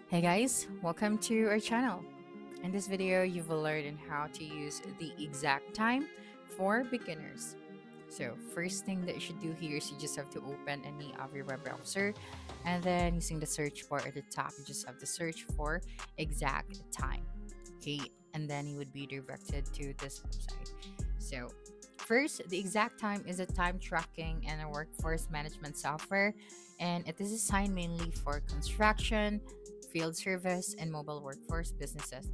Hey guys, welcome to our channel. In this video, you will learn on how to use the exact time for beginners. So first thing that you should do here is you just have to open any of your web browser, and then using the search bar at the top, you just have to search for exact time. Okay, and then you would be directed to this website. So first, the exact time is a time tracking and a workforce management software, and it is designed mainly for construction, field service, and mobile workforce businesses.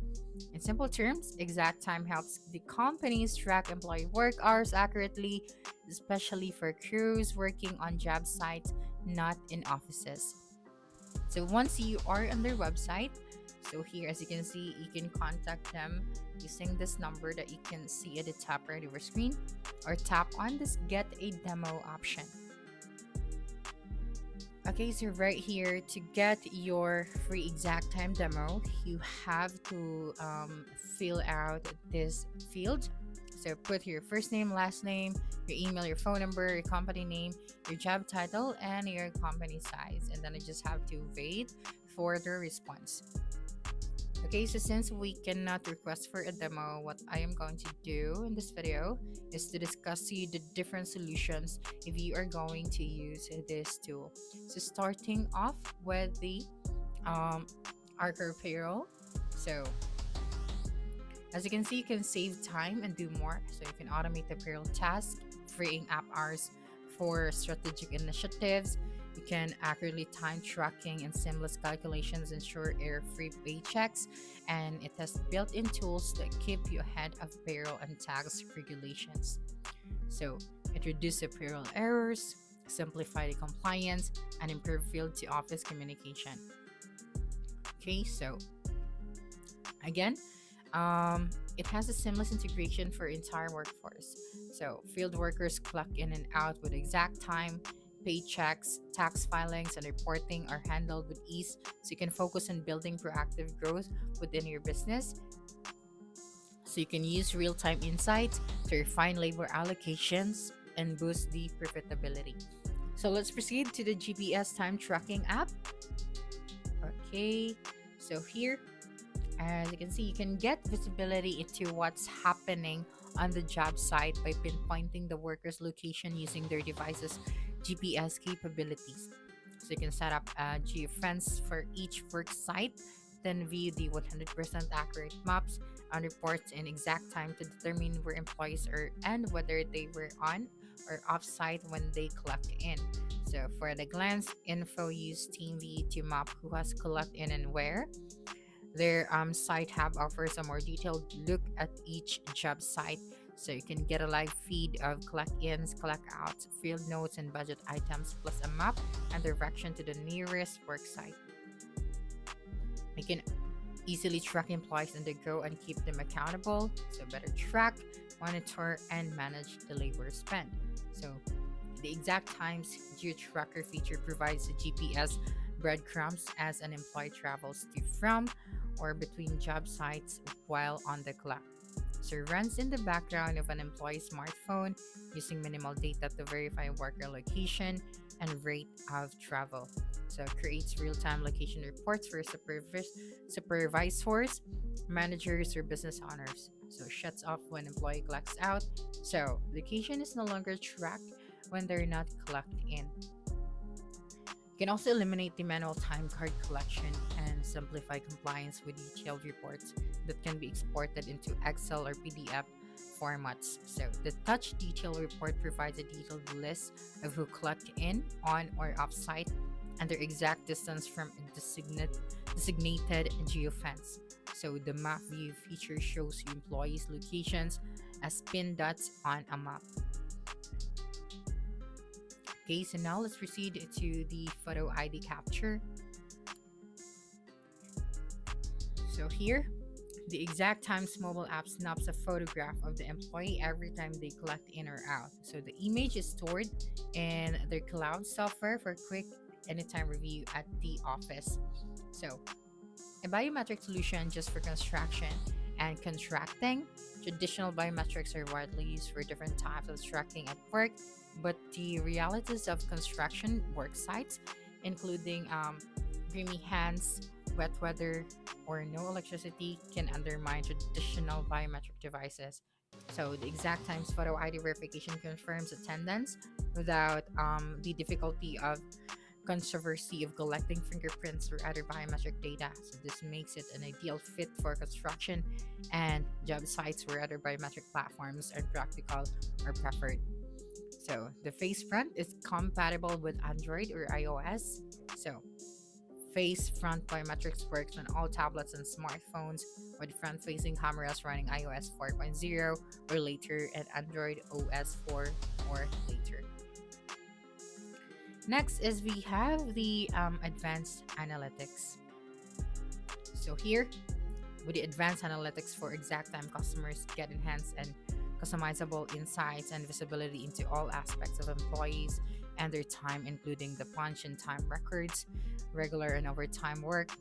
In simple terms, exact time helps the companies track employee work hours accurately, especially for crews working on job sites, not in offices. So once you are on their website, so here as you can see, you can contact them using this number that you can see at the top right of your screen, or tap on this get a demo option. Okay, so right here to get your free exact time demo, you have to fill out this field. So put your first name, last name, your email, your phone number, your company name, your job title, and your company size. And then you just have to wait for the response. Okay, so since we cannot request for a demo, what I am going to do in this video is to discuss to you the different solutions if you are going to use this tool. So starting off with the um, Archer payroll. So as you can see, you can save time and do more. So you can automate the payroll task, freeing up hours for strategic initiatives. You can accurately time tracking and seamless calculations ensure error-free paychecks, and it has built-in tools that keep you ahead of payroll and tax regulations. So it reduces payroll errors, simplify the compliance, and improve field-to-office communication. Okay, so again, it has a seamless integration for entire workforce. So field workers clock in and out with exact time. Paychecks, tax filings, and reporting are handled with ease, so you can focus on building proactive growth within your business. So you can use real-time insights to refine labor allocations and boost the profitability. So let's proceed to the GPS time tracking app. Okay, so here, as you can see, you can get visibility into what's happening on the job site by pinpointing the worker's location using their device's GPS capabilities. So you can set up a geofence for each work site, then view the 100% accurate maps and reports in exact time to determine where employees are and whether they were on or off site when they clocked in. So for the glance info, use TeamView to map who has clocked in and where. Their site hub offers a more detailed look at each job site, so you can get a live feed of clock-ins, clock-outs, field notes, and budget items, plus a map and direction to the nearest work site. You can easily track employees on the go and keep them accountable, so better track, monitor, and manage the labor spend. So the exact times geo tracker feature provides the GPS breadcrumbs as an employee travels to from or between job sites while on the clock. So it runs in the background of an employee's smartphone using minimal data to verify worker location and rate of travel. So it creates real-time location reports for supervisors, managers, or business owners. So it shuts off when employee clocks out. So location is no longer tracked when they're not clocked in. You can also eliminate the manual time card collection and simplify compliance with detailed reports that can be exported into Excel or PDF formats. So, the touch detail report provides a detailed list of who clocked in, on, or off site and their exact distance from a designated geofence. So, the map view feature shows you employees' locations as pin dots on a map. Okay, so now let's proceed to the photo ID capture. So here, the exact times mobile app snaps a photograph of the employee every time they collect in or out. So the image is stored in their cloud software for quick anytime review at the office. So a biometric solution just for construction and contracting. Traditional biometrics are widely used for different types of tracking at work, but the realities of construction work sites, including grimy hands, wet weather, or no electricity can undermine traditional biometric devices. So the exact times photo ID verification confirms attendance without the difficulty of controversy of collecting fingerprints or other biometric data. So this makes it an ideal fit for construction and job sites where other biometric platforms are practical or preferred. So the face front is compatible with Android or iOS. So face front biometrics works on all tablets and smartphones with front facing cameras running iOS 4.0 or later and Android OS 4 or later. Next is we have the advanced analytics. So here, with the advanced analytics for exact time, customers get enhanced and customizable insights and visibility into all aspects of employees and their time, including the punch and time records, regular and overtime work,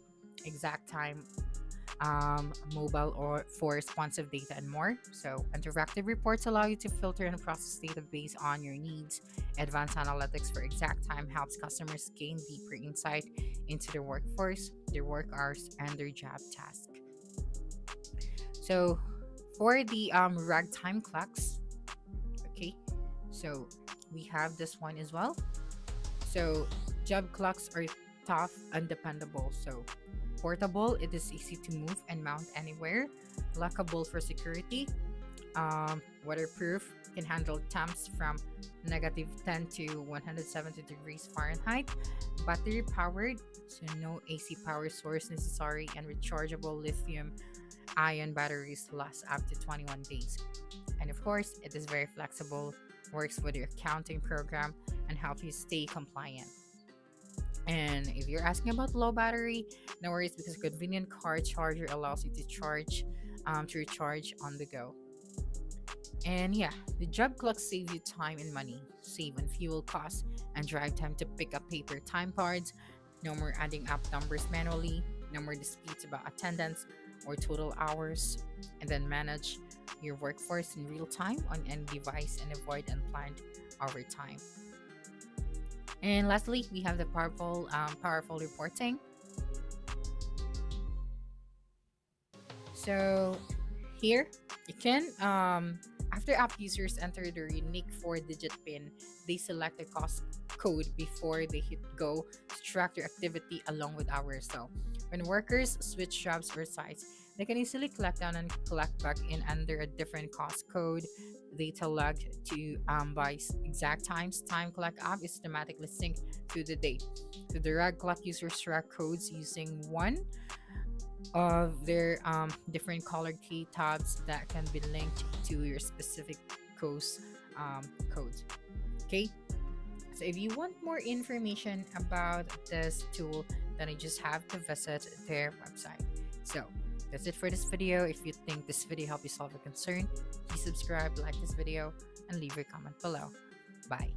exact time, mobile or for responsive data, and more. So, interactive reports allow you to filter and process data based on your needs. Advanced analytics for exact time helps customers gain deeper insight into their workforce, their work hours, and their job task. So, for the ragtime clocks, okay, so we have this one as well. So, job clocks are tough and dependable. So, portable, it is easy to move and mount anywhere. Lockable for security. Waterproof, can handle temps from negative 10 to 170 degrees Fahrenheit. Battery powered, so no AC power source necessary, and rechargeable lithium ion batteries last up to 21 days. And of course, it is very flexible, works with your accounting program, and helps you stay compliant. And if you're asking about low battery, no worries because convenient car charger allows you to recharge on the go. And yeah, the job clock save you time and money, save on fuel costs and drive time to pick up paper time cards. No more adding up numbers manually. No more disputes about attendance or total hours. And then manage your workforce in real time on any device and avoid unplanned overtime. And lastly, we have the powerful reporting. So here you can after app users enter their unique 4-digit PIN, they select the cost code before they hit go to track their activity along with hours. So when workers switch jobs or sites, they can easily collect down and collect back in under a different cost code. Data logged to by exact times. Time collect app is automatically synced to the date. So the rag clock users track codes using one of their different colored key tabs that can be linked to your specific coast codes. Okay, so if you want more information about this tool, then you just have to visit their website. So that's it for this video. If you think this video helped you solve a concern, please subscribe, like this video, and leave your comment below. Bye.